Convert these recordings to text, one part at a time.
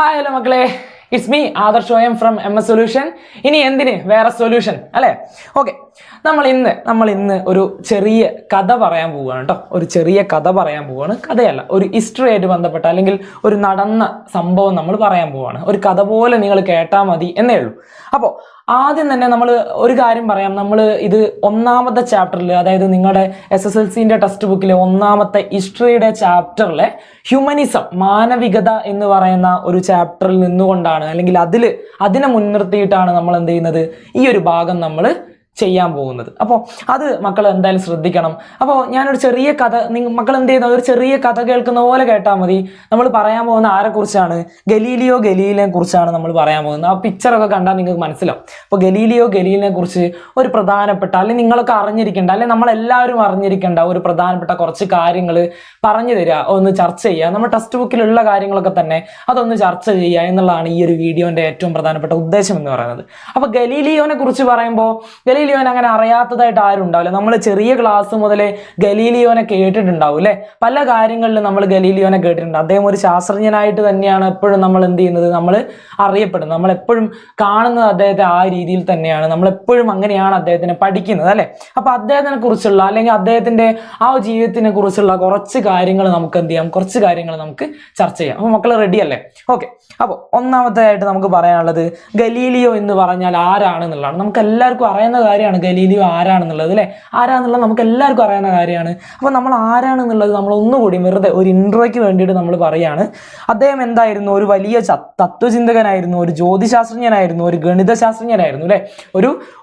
Hi hello മക്കളെ, it's me Adarsh OM from MS solution. ഇനി എന്തിന് വേറെ സൊല്യൂഷൻ അല്ലേ? ഓക്കെ, നമ്മൾ ഇന്ന് ഒരു ചെറിയ കഥ പറയാൻ പോവുകയാണ് കേട്ടോ. ഒരു ചെറിയ കഥ പറയാൻ പോവുകയാണ്. കഥയല്ല, ഒരു ഹിസ്റ്ററി ആയിട്ട് ബന്ധപ്പെട്ട അല്ലെങ്കിൽ ഒരു നടന്ന സംഭവം നമ്മൾ പറയാൻ പോവുകയാണ്. ഒരു കഥ പോലെ നിങ്ങൾ കേട്ടാൽ മതി എന്നേ ഉള്ളൂ. അപ്പോൾ ആദ്യം തന്നെ നമ്മൾ ഒരു കാര്യം പറയാം. നമ്മൾ ഇത് ഒന്നാമത്തെ ചാപ്റ്ററിൽ, അതായത് നിങ്ങളുടെ SSLCന്റെ ടെക്സ്റ്റ് ബുക്കിലെ ഒന്നാമത്തെ ഹിസ്റ്ററിയുടെ ചാപ്റ്ററിലെ ഹ്യൂമനിസം, മാനവികത എന്ന് പറയുന്ന ഒരു ചാപ്റ്ററിൽ നിന്നുകൊണ്ടാണ്, അല്ലെങ്കിൽ അതിനെ മുൻനിർത്തിയിട്ടാണ് നമ്മൾ എന്ത് ചെയ്യുന്നത്, ഈ ഒരു ഭാഗം നമ്മൾ ചെയ്യാൻ പോകുന്നത്. അപ്പോൾ അത് മക്കൾ എന്തായാലും ശ്രദ്ധിക്കണം. അപ്പോൾ ഞാനൊരു ചെറിയ കഥ, മക്കൾ എന്ത് ചെയ്യുന്നത്, ഒരു ചെറിയ കഥ കേൾക്കുന്ന പോലെ കേട്ടാൽ മതി. നമ്മൾ പറയാൻ പോകുന്ന ആരെക്കുറിച്ചാണ്? ഗലീലിയോ ഗലീലിനെ കുറിച്ചാണ് നമ്മൾ പറയാൻ പോകുന്നത്. ആ പിക്ചറൊക്കെ കണ്ടാൽ നിങ്ങൾക്ക് മനസ്സിലാവും. അപ്പോൾ ഗലീലിയോ ഗലീലിനെ കുറിച്ച് ഒരു പ്രധാനപ്പെട്ട, അല്ലെങ്കിൽ നിങ്ങളൊക്കെ അറിഞ്ഞിരിക്കേണ്ട, അല്ലെങ്കിൽ നമ്മളെല്ലാവരും അറിഞ്ഞിരിക്കേണ്ട ഒരു പ്രധാനപ്പെട്ട കുറച്ച് കാര്യങ്ങൾ പറഞ്ഞു തരിക, ഒന്ന് ചർച്ച ചെയ്യുക. നമ്മുടെ ടെക്സ്റ്റ് ബുക്കിലുള്ള കാര്യങ്ങളൊക്കെ തന്നെ അതൊന്ന് ചർച്ച ചെയ്യുക എന്നുള്ളതാണ് ഈ ഒരു വീഡിയോന്റെ ഏറ്റവും പ്രധാനപ്പെട്ട ഉദ്ദേശം എന്ന് പറയുന്നത്. അപ്പോൾ ഗലീലിയോനെ കുറിച്ച് പറയുമ്പോൾ, ഗലീലിയോനെ അങ്ങനെ അറിയാത്തതായിട്ട് ആരും ഉണ്ടാവില്ല. നമ്മൾ ചെറിയ ക്ലാസ് മുതലേ ഗലീലിയോനെ കേട്ടിട്ടുണ്ടാവും അല്ലെ? പല കാര്യങ്ങളിലും നമ്മൾ ഗലീലിയോനെ കേട്ടിട്ടുണ്ട്. അദ്ദേഹം ഒരു ശാസ്ത്രജ്ഞനായിട്ട് തന്നെയാണ് എപ്പോഴും നമ്മൾ എന്ത് ചെയ്യുന്നത്, നമ്മൾ അറിയപ്പെടുന്നത്. നമ്മൾ എപ്പോഴും കാണുന്നത് അദ്ദേഹത്തെ ആ രീതിയിൽ തന്നെയാണ്. നമ്മൾ എപ്പോഴും അങ്ങനെയാണ് അദ്ദേഹത്തിനെ പഠിക്കുന്നത് അല്ലെ? അപ്പൊ അദ്ദേഹത്തിനെ കുറിച്ചുള്ള, അല്ലെങ്കിൽ അദ്ദേഹത്തിന്റെ ആ ജീവിതത്തിനെ കുറിച്ചുള്ള കുറച്ച് കാര്യങ്ങൾ നമുക്ക് എന്ത് ചെയ്യാം, കുറച്ച് കാര്യങ്ങൾ നമുക്ക് ചർച്ച ചെയ്യാം. അപ്പൊ മക്കൾ റെഡി അല്ലേ? ഓക്കെ, അപ്പോൾ ഒന്നാമതായിട്ട് നമുക്ക് പറയാനുള്ളത് ഗലീലിയോ എന്ന് പറഞ്ഞാൽ ആരാണെന്നുള്ളതാണ്. നമുക്ക് എല്ലാവർക്കും അറിയുന്ന കാര്യമാണ് ഗലീലിയോ ആരാണെന്നുള്ളത് അല്ലെ? ആരാന്നുള്ളത് നമുക്ക് എല്ലാവർക്കും അറിയുന്ന കാര്യമാണ്. അപ്പൊ നമ്മൾ ആരാണെന്നുള്ളത് നമ്മൾ ഒന്നുകൂടി വെറുതെ ഒരു ഇൻട്രോയ്ക്ക് വേണ്ടിയിട്ട് നമ്മൾ പറയാണ്. അദ്ദേഹം എന്തായിരുന്നു? ഒരു വലിയ തത്വചിന്തകനായിരുന്നു, ഒരു ജ്യോതിശാസ്ത്രജ്ഞനായിരുന്നു, ഒരു ഗണിതശാസ്ത്രജ്ഞനായിരുന്നു അല്ലെ?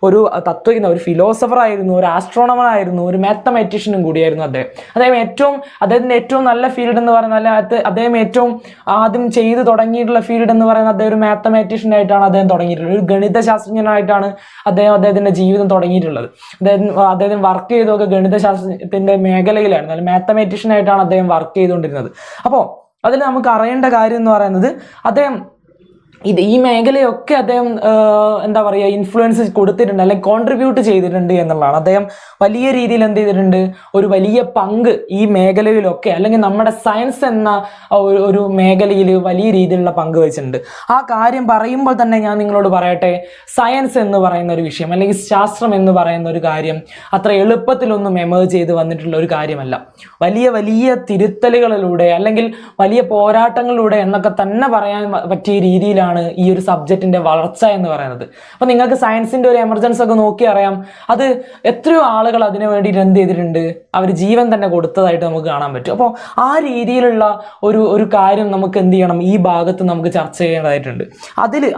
ഒരു തത്വജ്ഞ, ഒരു ഫിലോസഫർ ആയിരുന്നു, ഒരു ആസ്ട്രോണമർ ആയിരുന്നു, ഒരു മാത്തമാറ്റീഷ്യനും കൂടിയായിരുന്നു അദ്ദേഹത്തിന്റെ ഏറ്റവും നല്ല ഫീൽഡ് എന്ന് പറയുന്നത്, അദ്ദേഹം ഏറ്റവും ആദ്യം ചെയ്തു തുടങ്ങിയിട്ടുള്ള ഫീൽഡ് എന്ന് പറയുന്നത്, അദ്ദേഹം ഒരു മാത്തമാറ്റീഷ്യൻ ആയിട്ടാണ് അദ്ദേഹം തുടങ്ങിയിട്ടുള്ളത്. ഒരു ഗണിതശാസ്ത്രജ്ഞനായിട്ടാണ് അദ്ദേഹത്തിന്റെ ജീവിതം തുടങ്ങിയിട്ടുള്ളത്. അദ്ദേഹം വർക്ക് ചെയ്തൊക്കെ ഗണിതശാസ്ത്രത്തിന്റെ മേഖലയിലായിരുന്നു, അല്ലെങ്കിൽ മാത്തമാറ്റീഷ്യൻ ആയിട്ടാണ് അദ്ദേഹം വർക്ക് ചെയ്തുകൊണ്ടിരുന്നത്. അപ്പോൾ അതിൽ നമുക്ക് അറിയേണ്ട കാര്യം എന്ന് പറയുന്നത്, അദ്ദേഹം ഈ മേഖലയൊക്കെ അദ്ദേഹം എന്താ പറയുക, ഇൻഫ്ലുവൻസ് കൊടുത്തിട്ടുണ്ട്, അല്ലെങ്കിൽ കോൺട്രിബ്യൂട്ട് ചെയ്തിട്ടുണ്ട് എന്നുള്ളതാണ്. അദ്ദേഹം വലിയ രീതിയിൽ എന്ത് ചെയ്തിട്ടുണ്ട്, ഒരു വലിയ പങ്ക് ഈ മേഖലയിലൊക്കെ, അല്ലെങ്കിൽ നമ്മുടെ സയൻസ് എന്ന ഒരു മേഖലയിൽ വലിയ രീതിയിലുള്ള പങ്ക് വഹിച്ചിട്ടുണ്ട്. ആ കാര്യം പറയുമ്പോൾ തന്നെ ഞാൻ നിങ്ങളോട് പറയട്ടെ, സയൻസ് എന്ന് പറയുന്ന ഒരു വിഷയം, അല്ലെങ്കിൽ ശാസ്ത്രം എന്ന് പറയുന്ന ഒരു കാര്യം അത്ര എളുപ്പത്തിലൊന്നും എമേർജ് ചെയ്ത് വന്നിട്ടുള്ള ഒരു കാര്യമല്ല. വലിയ വലിയ തിരുത്തലുകളിലൂടെ, അല്ലെങ്കിൽ വലിയ പോരാട്ടങ്ങളിലൂടെ എന്നൊക്കെ തന്നെ പറയാൻ പറ്റിയ രീതിയിലാണ് ഈ ഒരു സബ്ജക്റ്റിന്റെ വളർച്ച എന്ന് പറയുന്നത്. അപ്പൊ നിങ്ങൾക്ക് സയൻസിന്റെ ഒരു എമർജൻസി ഒക്കെ നോക്കി അറിയാം, അത് എത്രയോ ആളുകൾ അതിനു വേണ്ടിയിട്ട് എന്ത് ചെയ്തിട്ടുണ്ട്, അവർ ജീവൻ തന്നെ കൊടുത്തതായിട്ട് നമുക്ക് കാണാൻ പറ്റും. അപ്പോൾ ആ രീതിയിലുള്ള ഒരു കാര്യം നമുക്ക് എന്ത് ചെയ്യണം, ഈ ഭാഗത്ത് നമുക്ക് ചർച്ച ചെയ്യേണ്ടതായിട്ടുണ്ട്.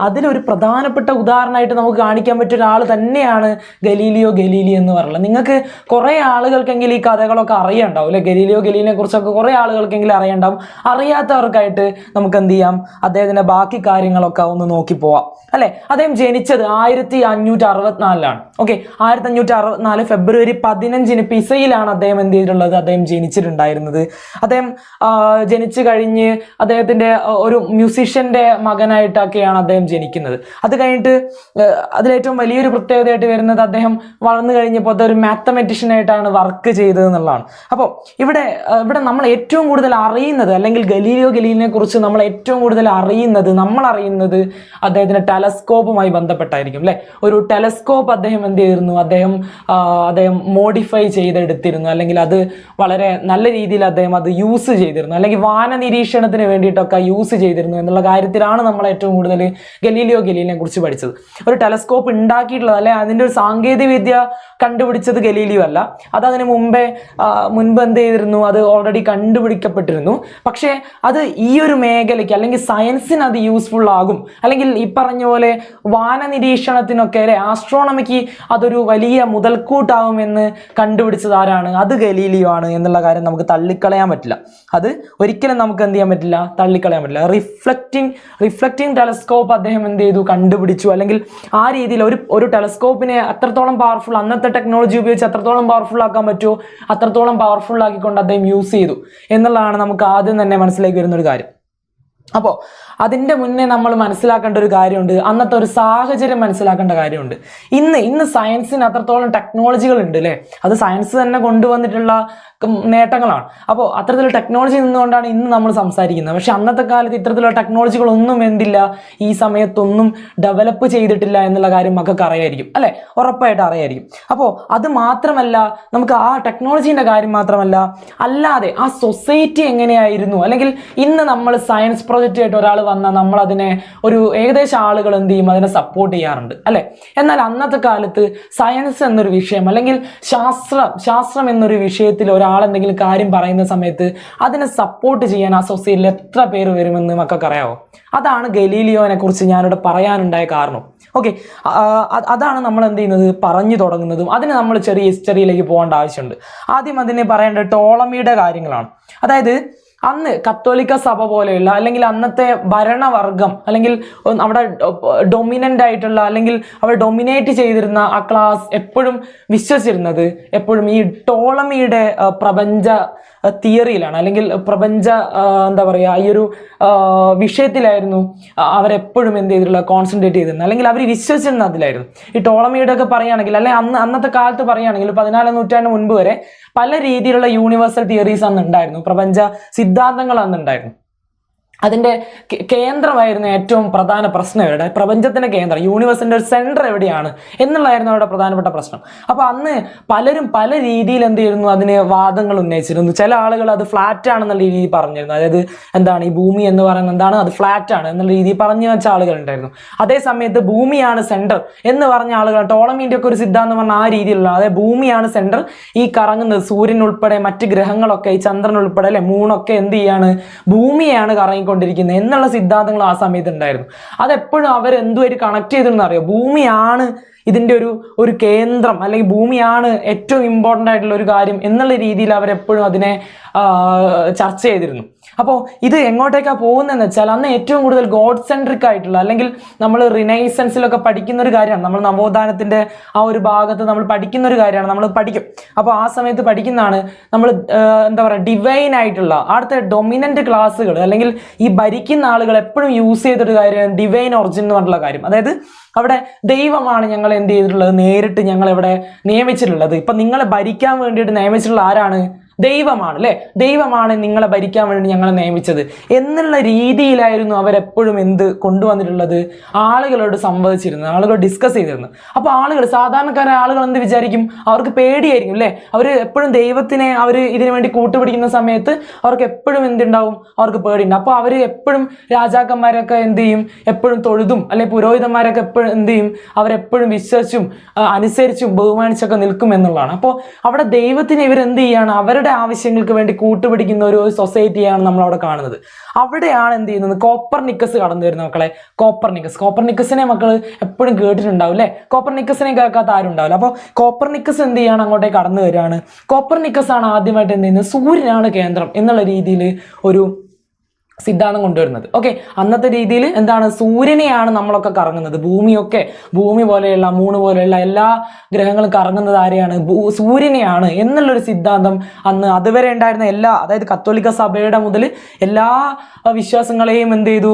അതിലൊരു പ്രധാനപ്പെട്ട ഉദാഹരണമായിട്ട് നമുക്ക് കാണിക്കാൻ പറ്റിയ ഒരാൾ തന്നെയാണ് ഗലീലിയോ ഗലീലി എന്ന് പറയുന്നത്. നിങ്ങൾക്ക് കുറെ ആളുകൾക്കെങ്കിലും ഈ കഥകളൊക്കെ അറിയണ്ടാവും അല്ലെ? ഗലീലിയോ ഗലീലിനെ കുറിച്ചൊക്കെ കുറെ ആളുകൾക്കെങ്കിലും അറിയണ്ടാവും. അറിയാത്തവർക്കായിട്ട് നമുക്ക് എന്ത് ചെയ്യാം, അദ്ദേഹത്തിന്റെ ബാക്കി കാര്യങ്ങളൊക്കെ ഒന്ന് നോക്കി പോവാം അല്ലെ? അദ്ദേഹം ജനിച്ചത് 1564 ഓക്കെ, 1564 ഫെബ്രുവരി 15 പിസയിലാണ് അദ്ദേഹം എന്ത് ചെയ്തിട്ടുള്ളത്, അദ്ദേഹം ജനിച്ചിട്ടുണ്ടായിരുന്നത്. അദ്ദേഹം ജനിച്ചു കഴിഞ്ഞ് അദ്ദേഹത്തിന്റെ ഒരു മ്യൂസിഷ്യന്റെ മകനായിട്ടൊക്കെയാണ് അദ്ദേഹം ജനിക്കുന്നത്. അത് കഴിഞ്ഞിട്ട് അതിലേറ്റവും വലിയൊരു പ്രത്യേകതയായിട്ട് വരുന്നത്, അദ്ദേഹം വളർന്നു കഴിഞ്ഞപ്പോൾ അതൊരു മാത്തമാറ്റീഷ്യൻ ആയിട്ടാണ് വർക്ക് ചെയ്തത് എന്നുള്ളതാണ്. അപ്പോൾ ഇവിടെ നമ്മൾ ഏറ്റവും കൂടുതൽ അറിയുന്നത്, അല്ലെങ്കിൽ ഗലീലിയോ ഗലീലിനെ കുറിച്ച് നമ്മൾ ഏറ്റവും കൂടുതൽ അറിയുന്നത് അദ്ദേഹത്തിന്റെ ടെലസ്കോപ്പുമായി ബന്ധപ്പെട്ടായിരിക്കും അല്ലെ? ഒരു ടെലസ്കോപ്പ് അദ്ദേഹം എന്ത് ചെയ്തിരുന്നു, അദ്ദേഹം മോഡിഫൈ ചെയ്തെടുത്തിരുന്നു, അല്ലെങ്കിൽ അത് വളരെ നല്ല രീതിയിൽ അദ്ദേഹം അത് യൂസ് ചെയ്തിരുന്നു, അല്ലെങ്കിൽ വാന നിരീക്ഷണത്തിന് വേണ്ടിയിട്ടൊക്കെ യൂസ് ചെയ്തിരുന്നു എന്നുള്ള കാര്യത്തിലാണ് നമ്മൾ ഏറ്റവും കൂടുതൽ ഗലീലിയോ ഗലീലിനെ കുറിച്ച് പഠിച്ചത്. ഒരു ടെലസ്കോപ്പ് ഉണ്ടാക്കിയിട്ടുള്ളത്, അല്ലെ അതിന്റെ ഒരു സാങ്കേതിക വിദ്യ കണ്ടുപിടിച്ചത് ഗലീലിയോ അല്ല, അത് അതിന് മുൻപ് എന്ത് ചെയ്തിരുന്നു, അത് ഓൾറെഡി കണ്ടുപിടിക്കപ്പെട്ടിരുന്നു. പക്ഷേ അത് ഈ ഒരു മേഖലയ്ക്ക്, അല്ലെങ്കിൽ സയൻസിന് അത് യൂസ്ഫുൾ ആകും, അല്ലെങ്കിൽ ഈ പറഞ്ഞ പോലെ വാന നിരീക്ഷണത്തിനൊക്കെ അല്ലെ, ആസ്ട്രോണമിക്ക് അതൊരു വലിയ മുതൽക്കൂട്ടാവും എന്ന് കണ്ടുപിടിച്ചത് ആരാണ്? അത് ഗലീലിയോ ആണ് എന്നുള്ള കാര്യം നമുക്ക് തള്ളിക്കളയാൻ പറ്റില്ല. അത് ഒരിക്കലും നമുക്ക് എന്ത് ചെയ്യാൻ പറ്റില്ല, തള്ളിക്കളയാൻ പറ്റില്ല. റിഫ്ലക്റ്റിംഗ് ടെലസ്കോപ്പ് അദ്ദേഹം എന്ത് ചെയ്തു, കണ്ടുപിടിച്ചു. അല്ലെങ്കിൽ ആ രീതിയിൽ ഒരു ടെലസ്കോപ്പിനെ അത്രത്തോളം പവർഫുൾ, അന്നത്തെ ടെക്നോളജി ഉപയോഗിച്ച് അത്രത്തോളം പവർഫുൾ ആക്കാൻ പറ്റുമോ അത്രത്തോളം പവർഫുൾ ആക്കിക്കൊണ്ട് അദ്ദേഹം യൂസ് ചെയ്തു എന്നുള്ളതാണ് നമുക്ക് ആദ്യം തന്നെ മനസ്സിലേക്ക് വരുന്ന ഒരു കാര്യം. അപ്പോൾ അതിൻ്റെ മുന്നേ നമ്മൾ മനസ്സിലാക്കേണ്ട ഒരു കാര്യമുണ്ട്, അന്നത്തെ ഒരു സാഹചര്യം മനസ്സിലാക്കേണ്ട കാര്യമുണ്ട്. ഇന്ന് സയൻസിന് അത്രത്തോളം ടെക്നോളജികൾ ഉണ്ട് അല്ലേ, അത് സയൻസ് തന്നെ കൊണ്ടുവന്നിട്ടുള്ള നേട്ടങ്ങളാണ്. അപ്പോൾ അത്തരത്തിലുള്ള ടെക്നോളജി നിന്നുകൊണ്ടാണ് ഇന്ന് നമ്മൾ സംസാരിക്കുന്നത്. പക്ഷെ അന്നത്തെ കാലത്ത് ഇത്തരത്തിലുള്ള ടെക്നോളജികളൊന്നും എന്തില്ല, ഈ സമയത്തൊന്നും ഡെവലപ്പ് ചെയ്തിട്ടില്ല എന്നുള്ള കാര്യം മക്കൾക്ക് അറിയായിരിക്കും അല്ലെ, ഉറപ്പായിട്ട് അറിയായിരിക്കും. അപ്പോൾ അത് മാത്രമല്ല, നമുക്ക് ആ ടെക്നോളജീൻ്റെ കാര്യം മാത്രമല്ല, അല്ലാതെ ആ സൊസൈറ്റി എങ്ങനെയായിരുന്നു, അല്ലെങ്കിൽ ഇന്ന് നമ്മൾ സയൻസ് പ്രോജക്റ്റ് ആയിട്ട് ഒരാൾ വന്നാൽ നമ്മൾ അതിനെ ഏകദേശം ആളുകൾ എന്ത് ചെയ്യും, അതിനെ സപ്പോർട്ട് ചെയ്യാറുണ്ട് അല്ലെ. എന്നാൽ അന്നത്തെ കാലത്ത് സയൻസ് എന്നൊരു വിഷയം, അല്ലെങ്കിൽ ശാസ്ത്രം എന്നൊരു വിഷയത്തിൽ എന്തെങ്കിലും കാര്യം പറയുന്ന സമയത്ത് അതിനെ സപ്പോർട്ട് ചെയ്യാൻ ആ സൊസൈറ്റിയിൽ എത്ര പേര് വരുമെന്ന് മക്കൾക്ക് അറിയാവോ? അതാണ് ഗലീലിയോനെ കുറിച്ച് ഞാനിവിടെ പറയാനുണ്ടായ കാരണം. ഓക്കെ, അതാണ് നമ്മൾ എന്ത് ചെയ്യുന്നത്, പറഞ്ഞു തുടങ്ങുന്നതും. അതിന് നമ്മൾ ചെറിയ ഹിസ്റ്ററിയിലേക്ക് പോകേണ്ട ആവശ്യമുണ്ട്. ആദ്യം അതിനെ പറയേണ്ട ടോളമിയുടെ കാര്യങ്ങളാണ്. അതായത് അന്ന് കത്തോലിക്ക സഭ പോലെയുള്ള, അല്ലെങ്കിൽ അന്നത്തെ ഭരണവർഗം, അല്ലെങ്കിൽ അവിടെ ഡൊമിനൻ്റ് ആയിട്ടുള്ള, അല്ലെങ്കിൽ അവർ ഡൊമിനേറ്റ് ചെയ്തിരുന്ന ആ ക്ലാസ് എപ്പോഴും വിശ്വസിച്ചിരുന്നത് എപ്പോഴും ഈ ടോളമിയുടെ പ്രപഞ്ച തിയറിയിലാണ്, അല്ലെങ്കിൽ പ്രപഞ്ച എന്താ പറയുക, ഈ ഒരു വിഷയത്തിലായിരുന്നു അവരെപ്പോഴും എന്ത് ചെയ്തിട്ടുള്ള കോൺസെൻട്രേറ്റ് ചെയ്തിരുന്നത്, അല്ലെങ്കിൽ അവർ വിശ്വസിച്ചിരുന്ന അതിലായിരുന്നു. ഈ ടോളമിയുടെ ഒക്കെ പറയുകയാണെങ്കിൽ, അല്ലെങ്കിൽ അന്നത്തെ കാലത്ത് പറയുകയാണെങ്കിൽ 14ാം നൂറ്റാണ്ട് മുൻപ് വരെ പല രീതിയിലുള്ള യൂണിവേഴ്സൽ തിയറീസ് അന്ന് ഉണ്ടായിരുന്നു, പ്രപഞ്ച സിദ്ധാന്തങ്ങൾ അന്നുണ്ടായിരുന്നു. അതിൻ്റെ കേന്ദ്രമായിരുന്ന ഏറ്റവും പ്രധാന പ്രശ്നം എവിടെ, പ്രപഞ്ചത്തിൻ്റെ കേന്ദ്രം, യൂണിവേഴ്സിൻ്റെ ഒരു സെൻറ്റർ എവിടെയാണ് എന്നുള്ളതായിരുന്നു അവിടെ പ്രധാനപ്പെട്ട പ്രശ്നം. അപ്പോൾ അന്ന് പലരും പല രീതിയിൽ എന്ത് ചെയ്യുന്നു, അതിന് വാദങ്ങൾ ഉന്നയിച്ചിരുന്നു. ചില ആളുകൾ അത് ഫ്ലാറ്റ് ആണെന്നുള്ള രീതിയിൽ പറഞ്ഞിരുന്നു, അതായത് എന്താണ് ഈ ഭൂമി എന്ന് പറയുന്നത് എന്താണ്, അത് ഫ്ലാറ്റ് ആണ് എന്നുള്ള രീതിയിൽ പറഞ്ഞു വെച്ച ആളുകൾ ഉണ്ടായിരുന്നു. അതേ സമയത്ത് ഭൂമിയാണ് സെൻറ്റർ എന്ന് പറഞ്ഞ ആളുകൾ, ടോളമീൻ്റെ ഒക്കെ ഒരു സിദ്ധാന്തം പറഞ്ഞാൽ ആ രീതിയിലുള്ള, അതായത് ഭൂമിയാണ് സെൻറ്റർ, ഈ കറങ്ങുന്നത് സൂര്യൻ ഉൾപ്പെടെ മറ്റ് ഗ്രഹങ്ങളൊക്കെ, ഈ ചന്ദ്രൻ ഉൾപ്പെടെ അല്ലെ, മൂണൊക്കെ എന്ത് ചെയ്യാണ്, ഭൂമിയാണ് കറങ്ങിക്കൊണ്ടിരിക്കുന്നത് എന്നുള്ള സിദ്ധാന്തങ്ങൾ ആ സമയത്ത് ഉണ്ടായിരുന്നു. അതെപ്പോഴും അവരെന്തുമായിട്ട് കണക്ട് ചെയ്തിരുന്ന അറിയോ, ഭൂമിയാണ് ഇതിൻ്റെ ഒരു കേന്ദ്രം, അല്ലെങ്കിൽ ഭൂമിയാണ് ഏറ്റവും ഇമ്പോർട്ടൻ്റ് ആയിട്ടുള്ള ഒരു കാര്യം എന്നുള്ള രീതിയിൽ അവരെപ്പോഴും അതിനെ ചർച്ച ചെയ്തിരുന്നു. അപ്പോൾ ഇത് എങ്ങോട്ടേക്കാണ് പോകുന്നതെന്ന് വെച്ചാൽ, അന്ന് ഏറ്റവും കൂടുതൽ ഗോഡ് സെൻട്രിക് ആയിട്ടുള്ള, അല്ലെങ്കിൽ നമ്മൾ റിനൈസൻസിലൊക്കെ പഠിക്കുന്ന ഒരു കാര്യമാണ്, നമ്മൾ നവോത്ഥാനത്തിൻ്റെ ആ ഒരു ഭാഗത്ത് നമ്മൾ പഠിക്കുന്ന ഒരു കാര്യമാണ്, നമ്മൾ പഠിക്കും. അപ്പോൾ ആ സമയത്ത് പഠിക്കുന്നതാണ് നമ്മൾ എന്താ പറയുക, ഡിവൈൻ ആയിട്ടുള്ള അടുത്ത ഡൊമിനൻ്റ് ക്ലാസ്സുകൾ, അല്ലെങ്കിൽ ഈ ഭരിക്കുന്ന ആളുകൾ എപ്പോഴും യൂസ് ചെയ്തൊരു കാര്യമാണ് ഡിവൈൻ ഒറിജിൻ എന്ന് പറഞ്ഞിട്ടുള്ള കാര്യം. അതായത് അവിടെ ദൈവമാണ് ഞങ്ങൾ എന്ത് ചെയ്തിട്ടുള്ളത്, നേരിട്ട് ഞങ്ങളെവിടെ നിയമിച്ചിട്ടുള്ളത്. ഇപ്പം നിങ്ങളെ ഭരിക്കാൻ വേണ്ടിയിട്ട് നിയമിച്ചിട്ടുള്ള ആരാണ്, ദൈവമാണ് അല്ലേ, ദൈവമാണ് നിങ്ങളെ ഭരിക്കാൻ വേണ്ടി ഞങ്ങളെ നിയമിച്ചത് എന്നുള്ള രീതിയിലായിരുന്നു അവരെപ്പോഴും എന്ത് കൊണ്ടുവന്നിട്ടുള്ളത്, ആളുകളോട് സംവദിച്ചിരുന്നത്, ആളുകൾ ഡിസ്കസ് ചെയ്തിരുന്നത്. അപ്പോൾ ആളുകൾ, സാധാരണക്കാരായ ആളുകൾ എന്ത് വിചാരിക്കും, അവർക്ക് പേടിയായിരിക്കും അല്ലേ, അവർ എപ്പോഴും ദൈവത്തിനെ അവർ ഇതിനു വേണ്ടി കൂട്ടുപിടിക്കുന്ന സമയത്ത് അവർക്ക് എപ്പോഴും എന്തുണ്ടാവും, അവർക്ക് പേടിയുണ്ട്. അപ്പോൾ അവർ എപ്പോഴും രാജാക്കന്മാരൊക്കെ എന്ത് ചെയ്യും, എപ്പോഴും തൊഴുതും, അല്ലെ പുരോഹിതന്മാരൊക്കെ എപ്പോഴും എന്ത് ചെയ്യും, അവരെപ്പോഴും വിശ്വസിച്ചും അനുസരിച്ചും ബഹുമാനിച്ചൊക്കെ നിൽക്കും എന്നുള്ളതാണ്. അപ്പോൾ അവിടെ ദൈവത്തിനെ ഇവരെന്ത് ചെയ്യാണ്, അവരുടെ ആവശ്യങ്ങൾക്ക് വേണ്ടി കൂട്ടുപിടിക്കുന്ന ഒരു സൊസൈറ്റിയാണ് നമ്മൾ അവിടെ കാണുന്നത്. അവിടെയാണ് എന്ത് ചെയ്യുന്നത്, കോപ്പർനിക്കസ് കടന്നു വരുന്ന മക്കളെ. കോപ്പർനിക്കസിനെ മക്കൾ എപ്പോഴും കേട്ടിട്ടുണ്ടാവും അല്ലേ, കോപ്പർനിക്കസിനെ കേൾക്കാത്ത ആരും ഉണ്ടാവില്ല. അപ്പോൾ കോപ്പർനിക്കസ് എന്ത് ചെയ്യാണ്, അങ്ങോട്ടേക്ക് കടന്നു വരികയാണ്. കോപ്പർനിക്കസ് ആണ് ആദ്യമായിട്ട് എന്ത് ചെയ്യുന്നത്, സൂര്യനാണ് കേന്ദ്രം എന്നുള്ള രീതിയിൽ ഒരു സിദ്ധാന്തം കൊണ്ടുവരുന്നത്. ഓക്കെ, അന്നത്തെ രീതിയിൽ എന്താണ്, സൂര്യനെയാണ് നമ്മളൊക്കെ കറങ്ങുന്നത്, ഭൂമി പോലെയുള്ള, മൂണ് പോലെയുള്ള എല്ലാ ഗ്രഹങ്ങളും കറങ്ങുന്നത് ആരെയാണ്, സൂര്യനെയാണ് എന്നുള്ളൊരു സിദ്ധാന്തം അന്ന് അതുവരെ ഉണ്ടായിരുന്ന അതായത് കത്തോലിക്ക സഭയുടെ മുതൽ എല്ലാ വിശ്വാസങ്ങളെയും എന്ത് ചെയ്തു,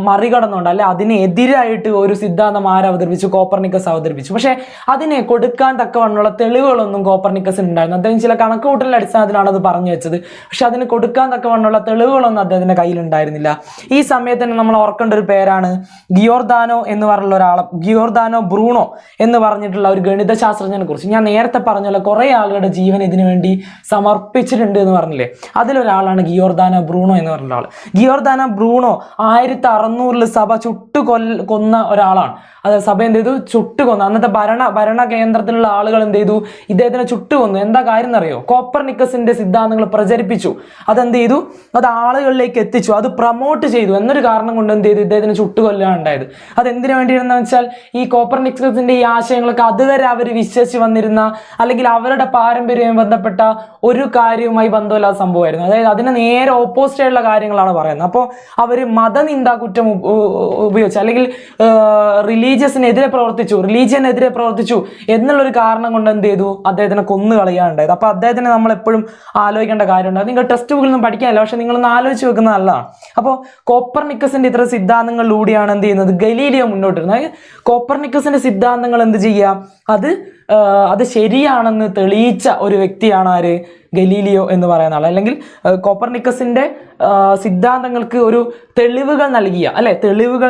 മറികടന്നുകൊണ്ട്, അല്ലെ അതിനെതിരായിട്ട് ഒരു സിദ്ധാന്തം അവതരിപ്പിച്ചു, കോപ്പർനിക്കസ് അവതരിപ്പിച്ചു. പക്ഷെ അതിനെ കൊടുക്കാൻ തക്കവണ്ണമുള്ള തെളിവുകളൊന്നും കോപ്പർനിക്കസിന് ഉണ്ടായിരുന്നു. അദ്ദേഹം ചില കണക്കുകൂട്ടലിന്റെ അടിസ്ഥാനത്തിലാണ് അത് പറഞ്ഞു വെച്ചത്. പക്ഷെ അതിന് കൊടുക്കാൻ തക്കവണ്ണമുള്ള തെളിവുകളൊന്നും അദ്ദേഹത്തിന്റെ കയ്യിലുണ്ടായിരുന്നില്ല. ഈ സമയത്ത് തന്നെ നമ്മൾ ഓർക്കേണ്ട ഒരു പേരാണ് ഗിയോർദാനോ എന്ന് പറഞ്ഞുള്ള ഒരാളെ, ഗിയോർദാനോ ബ്രൂണോ എന്ന് പറഞ്ഞിട്ടുള്ള ഒരു ഗണിതശാസ്ത്രജ്ഞനെ കുറിച്ച്. ഞാൻ നേരത്തെ പറഞ്ഞല്ലോ, കുറെ ആളുകളുടെ ജീവൻ ഇതിനു വേണ്ടി സമർപ്പിച്ചിട്ടുണ്ട് എന്ന് പറഞ്ഞില്ലേ, അതിലൊരാളാണ് ഗിയോർദാനോ ബ്രൂണോ എന്ന് പറഞ്ഞ ആൾ. ഗിയോർദാനോ ബ്രൂണോ 1600 സഭ കൊന്ന ഒരാളാണ്. അത് സഭ എന്ത് ചെയ്തു, ചുട്ടുകൊന്നു. അന്നത്തെ ഭരണ കേന്ദ്രത്തിലുള്ള ആളുകൾ എന്ത് ചെയ്തു, ഇദ്ദേഹത്തിനെ ചുട്ടുകൊന്നു. എന്താ കാര്യം എന്നറിയോ, കോപ്പർനിക്കസിന്റെ സിദ്ധാന്തങ്ങൾ പ്രചരിപ്പിച്ചു, അതെന്ത് ചെയ്തു, അത് ആളുകളിലേക്ക് എത്തിച്ചു, അത് പ്രൊമോട്ട് ചെയ്തു എന്നൊരു കാരണം കൊണ്ട് എന്ത് ചെയ്തു, ഇദ്ദേഹത്തിന് ചുട്ടുകൊല്ലാണ് ഉണ്ടായത്. അതെന്തിനു വേണ്ടിയിരുന്നെന്ന് വെച്ചാൽ, ഈ കോപ്പർനിക്കസിന്റെ ഈ ആശയങ്ങളൊക്കെ അതുവരെ അവർ വിശ്വസിച്ച് വന്നിരുന്ന, അല്ലെങ്കിൽ അവരുടെ പാരമ്പര്യവുമായി ബന്ധപ്പെട്ട ഒരു കാര്യവുമായി ബന്ധമില്ലാത്ത സംഭവമായിരുന്നു. അതായത് അതിന് നേരെ ഓപ്പോസിറ്റ് ആയിട്ടുള്ള കാര്യങ്ങളാണ് പറയുന്നത്. അപ്പോൾ അവർ മതനിന്ദാ കുറ്റം ഉപയോഗിച്ച്, അല്ലെങ്കിൽ റിലീജിയനെതിരെ പ്രവർത്തിച്ചു എന്നുള്ളൊരു കാരണം കൊണ്ട് എന്ത് ചെയ്തു, അദ്ദേഹത്തിനെ കൊന്നു കളയാനുണ്ടായത്. അപ്പൊ അദ്ദേഹത്തിനെ നമ്മൾ എപ്പോഴും ആലോചിക്കേണ്ട കാര്യമുണ്ട്. നിങ്ങൾ ടെക്സ്റ്റ് ബുക്കിൽ നിന്നും പഠിക്കാനില്ല, പക്ഷെ നിങ്ങളൊന്ന് ആലോചിച്ച് വെക്കുന്നത് നല്ലതാണ്. അപ്പോൾ കോപ്പർനിക്കസിന്റെ ഇത്തരം സിദ്ധാന്തങ്ങളിലൂടെയാണ് എന്ത് ചെയ്യുന്നത്, ഗലീലിയോ മുന്നോട്ട് വരുന്നത്. അതായത് കോപ്പർനിക്കസിന്റെ സിദ്ധാന്തങ്ങൾ എന്ത് ചെയ്യാം, അത് ശരിയാണെന്ന് തെളിയിച്ച ഒരു വ്യക്തിയാണ് ആര്, ഗലീലിയോ എന്ന് പറയുന്ന ആൾ. അല്ലെങ്കിൽ കോപ്പർനിക്കസിന്റെ സിദ്ധാന്തങ്ങൾക്ക് ഒരു തെളിവുകൾ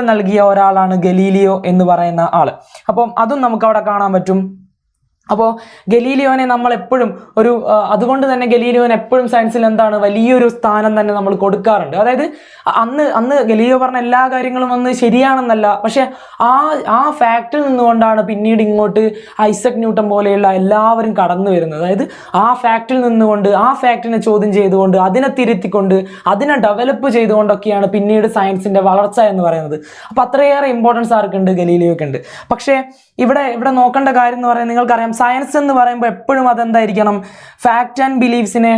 നൽകിയ ഒരാളാണ് ഗലീലിയോ എന്ന് പറയുന്ന ആള്. അപ്പം അതും നമുക്ക് അവിടെ കാണാൻ പറ്റും. അപ്പോൾ ഗലീലിയോനെ നമ്മൾ എപ്പോഴും അതുകൊണ്ട് തന്നെ ഗലീലിയോനെ എപ്പോഴും സയൻസിൽ എന്താണ്, വലിയൊരു സ്ഥാനം തന്നെ നമ്മൾ കൊടുക്കാറുണ്ട്. അതായത് അന്ന് ഗലീലിയോ പറഞ്ഞ എല്ലാ കാര്യങ്ങളും അന്ന് ശരിയാണെന്നല്ല, പക്ഷെ ആ ഫാക്റ്റിൽ നിന്നുകൊണ്ടാണ് പിന്നീട് ഇങ്ങോട്ട് ഐസക് ന്യൂട്ടൺ പോലെയുള്ള എല്ലാവരും കടന്നു വരുന്നത്. അതായത് ആ ഫാക്റ്റിൽ നിന്നുകൊണ്ട് ആ ഫാക്റ്റിനെ ചോദ്യം ചെയ്തുകൊണ്ട് അതിനെ തിരുത്തിക്കൊണ്ട് അതിനെ ഡെവലപ്പ് ചെയ്തുകൊണ്ടൊക്കെയാണ് പിന്നീട് സയൻസിന്റെ വളർച്ച എന്ന് പറയുന്നത്. അപ്പൊ അത്രയേറെ ഇമ്പോർട്ടൻസ് ആർക്കുണ്ട്, ഗലീലിയോയ്ക്ക് ഉണ്ട്. പക്ഷേ ഇവിടെ നോക്കേണ്ട കാര്യം എന്ന് പറയുന്നത്, നിങ്ങൾക്കറിയാം സയൻസ് എന്ന് പറയുമ്പോൾ എപ്പോഴും അതെന്തായിരിക്കണം, ഫാക്ട് ആൻഡ് ബിലീഫ്സിനെ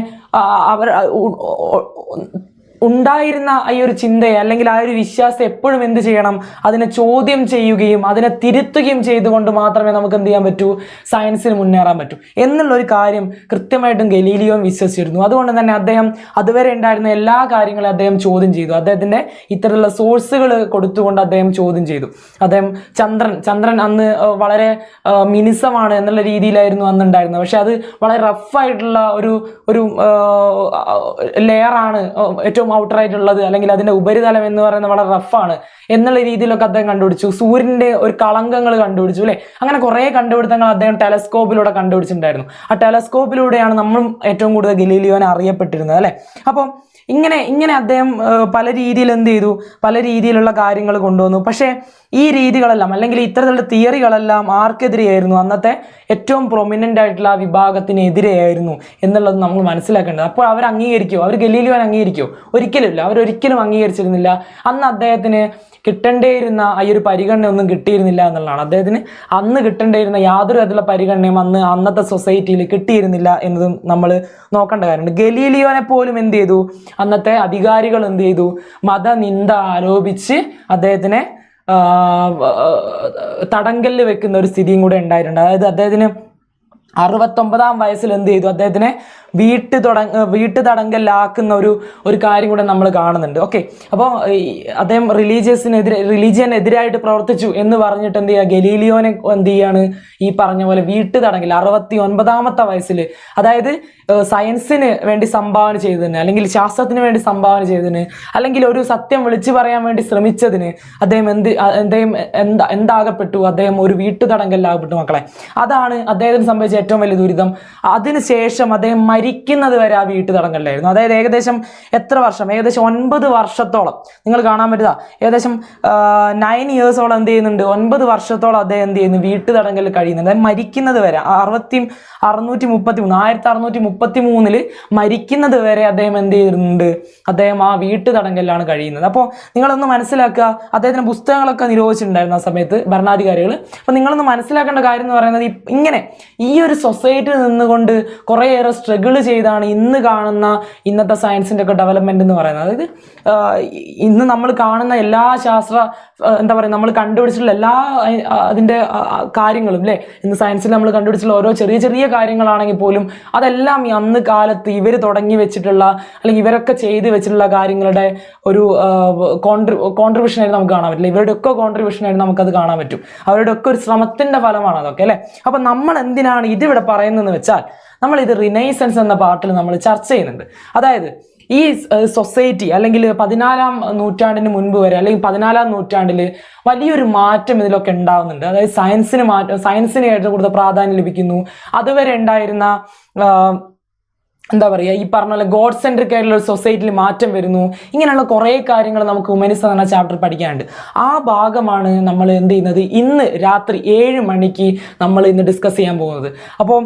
ഉണ്ടായിരുന്ന ഈ ഒരു ചിന്തയെ അല്ലെങ്കിൽ ആ ഒരു വിശ്വാസം എപ്പോഴും എന്ത് ചെയ്യണം, അതിനെ ചോദ്യം ചെയ്യുകയും അതിനെ തിരുത്തുകയും ചെയ്തുകൊണ്ട് മാത്രമേ നമുക്ക് എന്ത് ചെയ്യാൻ പറ്റൂ, സയൻസിന് മുന്നേറാൻ പറ്റൂ എന്നുള്ളൊരു കാര്യം കൃത്യമായിട്ടും ഗലീലിയോ വിശ്വസിച്ചിരുന്നു. അതുകൊണ്ട് തന്നെ അദ്ദേഹം അതുവരെ ഉണ്ടായിരുന്ന എല്ലാ കാര്യങ്ങളും അദ്ദേഹം ചോദ്യം ചെയ്തു. അദ്ദേഹത്തിന്റെ ഇത്തരത്തിലുള്ള സോഴ്സുകൾ കൊടുത്തുകൊണ്ട് അദ്ദേഹം ചോദ്യം ചെയ്തു. അദ്ദേഹം ചന്ദ്രൻ അന്ന് വളരെ മിനുസമാണ് എന്നുള്ള രീതിയിലായിരുന്നു അന്നുണ്ടായിരുന്നത്. പക്ഷെ അത് വളരെ റഫായിട്ടുള്ള ഒരു ലെയറാണ്, ഏറ്റവും ഔട്ടർ ആയിട്ടുള്ളത്, അല്ലെങ്കിൽ അതിന്റെ ഉപരിതലം എന്ന് പറയുന്നത് വളരെ റഫാണ് എന്നുള്ള രീതിയിലൊക്കെ അദ്ദേഹം കണ്ടുപിടിച്ചു. സൂര്യന്റെ ഒരു കളങ്കങ്ങൾ കണ്ടുപിടിച്ചു അല്ലെ. അങ്ങനെ കുറെ കണ്ടുപിടുത്തങ്ങൾ അദ്ദേഹം ടെലസ്കോപ്പിലൂടെ കണ്ടുപിടിച്ചിട്ടുണ്ടായിരുന്നു. ആ ടെലസ്കോപ്പിലൂടെയാണ് നമ്മളും ഏറ്റവും കൂടുതൽ ഗലീലിയോനെ അറിയപ്പെട്ടിരുന്നത് അല്ലെ. അപ്പം ഇങ്ങനെ അദ്ദേഹം പല രീതിയിൽ എന്ത് ചെയ്തു, പല രീതിയിലുള്ള കാര്യങ്ങൾ കൊണ്ടുവന്നു. പക്ഷേ ഈ രീതികളെല്ലാം അല്ലെങ്കിൽ ഇത്തരത്തിലുള്ള തിയറികളെല്ലാം ആർക്കെതിരെയായിരുന്നു, അന്നത്തെ ഏറ്റവും പ്രൊമിനന്റ് ആയിട്ടുള്ള ആ വിഭാഗത്തിനെതിരെയായിരുന്നു എന്നുള്ളത് നമ്മൾ മനസ്സിലാക്കേണ്ടത്. അപ്പോൾ അവർ ഗലീലിയോനെ അംഗീകരിക്കുമോ? ഒരിക്കലുമില്ല. അവരൊരിക്കലും അംഗീകരിച്ചിരുന്നില്ല. അന്ന് അദ്ദേഹത്തിന് കിട്ടേണ്ടിയിരുന്ന ഈ ഒരു പരിഗണന ഒന്നും കിട്ടിയിരുന്നില്ല എന്നുള്ളതാണ്. അദ്ദേഹത്തിന് അന്ന് കിട്ടേണ്ടിയിരുന്ന യാതൊരു തരത്തിലുള്ള പരിഗണനയും അന്നത്തെ സൊസൈറ്റിയിൽ കിട്ടിയിരുന്നില്ല എന്നതും നമ്മൾ നോക്കേണ്ട കാര്യമുണ്ട്. ഗലീലിയോനെ പോലും എന്ത് ചെയ്തു, അന്നത്തെ അധികാരികൾ എന്ത് ചെയ്തു, മതനിന്ദ ആരോപിച്ച് അദ്ദേഹത്തിനെ തടങ്കലിൽ വെക്കുന്ന ഒരു സ്ഥിതിയും കൂടെ ഉണ്ടായിട്ടുണ്ട്. അതായത് അദ്ദേഹത്തിന് 69-ാം വയസ്സിൽ എന്ത് ചെയ്തു, അദ്ദേഹത്തിനെ വീട്ടുതടങ്കലിലാക്കുന്ന ഒരു കാര്യം കൂടെ നമ്മൾ കാണുന്നുണ്ട്. ഓക്കെ, അപ്പോൾ അദ്ദേഹം റിലീജിയനെതിരായിട്ട് പ്രവർത്തിച്ചു എന്ന് പറഞ്ഞിട്ട് എന്ത് ചെയ്യുക, ഗലീലിയോനെ എന്ത് ചെയ്യാണ്, ഈ പറഞ്ഞ പോലെ വീട്ടുതടങ്കൽ 69-ാമത്തെ വയസ്സിൽ, അതായത് സയൻസിന് വേണ്ടി സംഭാവന ചെയ്തതിന്, അല്ലെങ്കിൽ ശാസ്ത്രത്തിന് വേണ്ടി സംഭാവന ചെയ്തതിന്, അല്ലെങ്കിൽ ഒരു സത്യം വിളിച്ചു പറയാൻ വേണ്ടി ശ്രമിച്ചതിന് അദ്ദേഹം എന്താകപ്പെട്ടു, അദ്ദേഹം ഒരു വീട്ടുതടങ്കലിലാകപ്പെട്ടു മക്കളെ. അതാണ് അദ്ദേഹത്തിന് സംഭവിച്ച ഏറ്റവും വലിയ ദുരിതം. അതിനുശേഷം അദ്ദേഹം മരിക്കുന്നത് വരെ ആ വീട്ടുതടങ്കലിലായിരുന്നു. അതായത് ഏകദേശം എത്ര വർഷം, ഏകദേശം 9 വർഷത്തോളം നിങ്ങൾ കാണാൻ പറ്റുക, ഏകദേശം 9 ഇയേഴ്സോളം എന്ത് ചെയ്യുന്നുണ്ട്, 9 വർഷത്തോളം അദ്ദേഹം എന്ത് ചെയ്യുന്നു, വീട്ടുതടങ്കലിൽ കഴിയുന്നുണ്ട്. അതായത് മരിക്കുന്നത് വരെ 1633 മരിക്കുന്നത് വരെ അദ്ദേഹം എന്ത് ചെയ്യുന്നുണ്ട്, അദ്ദേഹം ആ വീട്ടുതടങ്കലിലാണ് കഴിയുന്നത്. അപ്പോൾ നിങ്ങളൊന്ന് മനസ്സിലാക്കുക, അദ്ദേഹത്തിന് പുസ്തകങ്ങളൊക്കെ നിരോധിച്ചിട്ടുണ്ടായിരുന്നു ആ സമയത്ത് ഭരണാധികാരികൾ. അപ്പോൾ നിങ്ങളൊന്ന് മനസ്സിലാക്കേണ്ട കാര്യം എന്ന് പറയുന്നത്, ഇങ്ങനെ ഈ ഒരു സൊസൈറ്റിയിൽ നിന്നുകൊണ്ട് കുറേയേറെ സ്ട്രഗിൾ ചെയ്താണ് ഇന്ന് കാണുന്ന ഇന്നത്തെ സയൻസിന്റെ ഒക്കെ ഡെവലപ്മെന്റ് എന്ന് പറയുന്നത്. അതായത് ഇന്ന് നമ്മൾ കാണുന്ന എല്ലാ നമ്മൾ കണ്ടുപിടിച്ചിട്ടുള്ള എല്ലാ അതിന്റെ കാര്യങ്ങളും അല്ലെ, ഇന്ന് സയൻസിൽ നമ്മൾ കണ്ടുപിടിച്ചിട്ടുള്ള ഓരോ ചെറിയ ചെറിയ കാര്യങ്ങളാണെങ്കിൽ പോലും അതെല്ലാം ഈ അന്ന് കാലത്ത് ഇവർ തുടങ്ങി വെച്ചിട്ടുള്ള അല്ലെങ്കിൽ ഇവരൊക്കെ ചെയ്ത് വെച്ചിട്ടുള്ള കാര്യങ്ങളുടെ ഒരു കോൺട്രിബ്യൂഷൻ ആയിട്ട് നമുക്ക് കാണാൻ പറ്റില്ല. ഇവരുടെ ഒക്കെ കോൺട്രിബ്യൂഷൻ ആയിട്ട് നമുക്കത് കാണാൻ പറ്റും. അവരുടെ ഒക്കെ ഒരു ശ്രമത്തിന്റെ ഫലമാണ് അതൊക്കെ അല്ലെ. അപ്പൊ നമ്മൾ എന്തിനാണ് ഇതിവിടെ പറയുന്നതെന്ന് വെച്ചാൽ, നമ്മൾ ഇത് റിനൈസൻസ് എന്ന പാർട്ടിൽ നമ്മൾ ചർച്ച ചെയ്യുന്നുണ്ട്. അതായത് ഈ സൊസൈറ്റി അല്ലെങ്കിൽ 14-ാം നൂറ്റാണ്ടിന് മുൻപ് വരെ അല്ലെങ്കിൽ 14-ാം നൂറ്റാണ്ടിൽ വലിയൊരു മാറ്റം ഇതിലൊക്കെ ഉണ്ടാവുന്നുണ്ട്. അതായത് സയൻസിന് ഏറ്റവും കൂടുതൽ പ്രാധാന്യം ലഭിക്കുന്നു. അതുവരെ ഉണ്ടായിരുന്ന ഈ പറഞ്ഞ പോലെ ഗോഡ് സെൻട്രിക് ആയിട്ടുള്ള ഒരു സൊസൈറ്റിയിൽ മാറ്റം വരുന്നു. ഇങ്ങനെയുള്ള കുറേ കാര്യങ്ങൾ നമുക്ക് ഹ്യൂമനിസം എന്ന ചാപ്റ്റർ പഠിക്കാനുണ്ട്. ആ ഭാഗമാണ് നമ്മൾ എന്ത് ചെയ്യുന്നത്, ഇന്ന് രാത്രി 7 മണിക്ക് നമ്മൾ ഇന്ന് ഡിസ്കസ് ചെയ്യാൻ പോകുന്നത്. അപ്പോൾ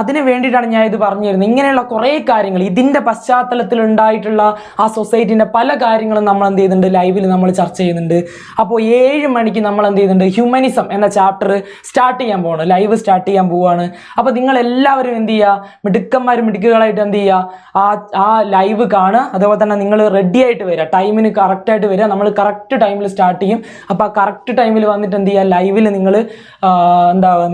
അതിന് വേണ്ടിയിട്ടാണ് ഞാൻ ഇത് പറഞ്ഞു തരുന്നത്. ഇങ്ങനെയുള്ള കുറേ കാര്യങ്ങൾ, ഇതിൻ്റെ പശ്ചാത്തലത്തിൽ ഉണ്ടായിട്ടുള്ള ആ സൊസൈറ്റിൻ്റെ പല കാര്യങ്ങളും നമ്മൾ എന്ത് ചെയ്യുന്നുണ്ട്, ലൈവിൽ നമ്മൾ ചർച്ച ചെയ്യുന്നുണ്ട്. അപ്പോൾ 7 മണിക്ക് നമ്മൾ എന്ത് ചെയ്യുന്നുണ്ട്, ഹ്യൂമനിസം എന്ന ചാപ്റ്റർ സ്റ്റാർട്ട് ചെയ്യാൻ പോവാണ്, ലൈവ് സ്റ്റാർട്ട് ചെയ്യാൻ പോവുകയാണ്. അപ്പോൾ നിങ്ങൾ എല്ലാവരും എന്ത് ചെയ്യുക, മിടുക്കന്മാരും മിടുക്കുകളായി നിങ്ങളായിട്ട് എന്ത് ചെയ്യുക, ആ ലൈവ് കാണുക. അതുപോലെ തന്നെ നിങ്ങൾ റെഡി ആയിട്ട് വരിക, ടൈമിന് കറക്റ്റായിട്ട് വരിക. നമ്മൾ കറക്റ്റ് ടൈമിൽ സ്റ്റാർട്ട് ചെയ്യും. അപ്പോൾ ആ കറക്റ്റ് ടൈമിൽ വന്നിട്ട് എന്ത് ചെയ്യുക, ലൈവിൽ നിങ്ങൾ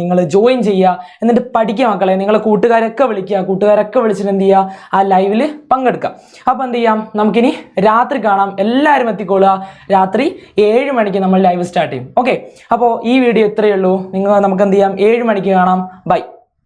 നിങ്ങൾ ജോയിൻ ചെയ്യുക. എന്നിട്ട് പഠിക്കുക മക്കളെ. നിങ്ങളെ കൂട്ടുകാരൊക്കെ വിളിക്കുക, കൂട്ടുകാരൊക്കെ വിളിച്ചിട്ട് എന്ത് ചെയ്യുക, ആ ലൈവിൽ പങ്കെടുക്കുക. അപ്പോൾ എന്ത് ചെയ്യാം, നമുക്കിനി രാത്രി കാണാം. എല്ലാവരും എത്തിക്കൊള്ളുക. രാത്രി 7 മണിക്ക് നമ്മൾ ലൈവ് സ്റ്റാർട്ട് ചെയ്യും. ഓക്കെ, അപ്പോൾ ഈ വീഡിയോ ഇത്രയേ ഉള്ളൂ. നമുക്ക് എന്ത് ചെയ്യാം, 7 മണിക്ക് കാണാം. ബൈ.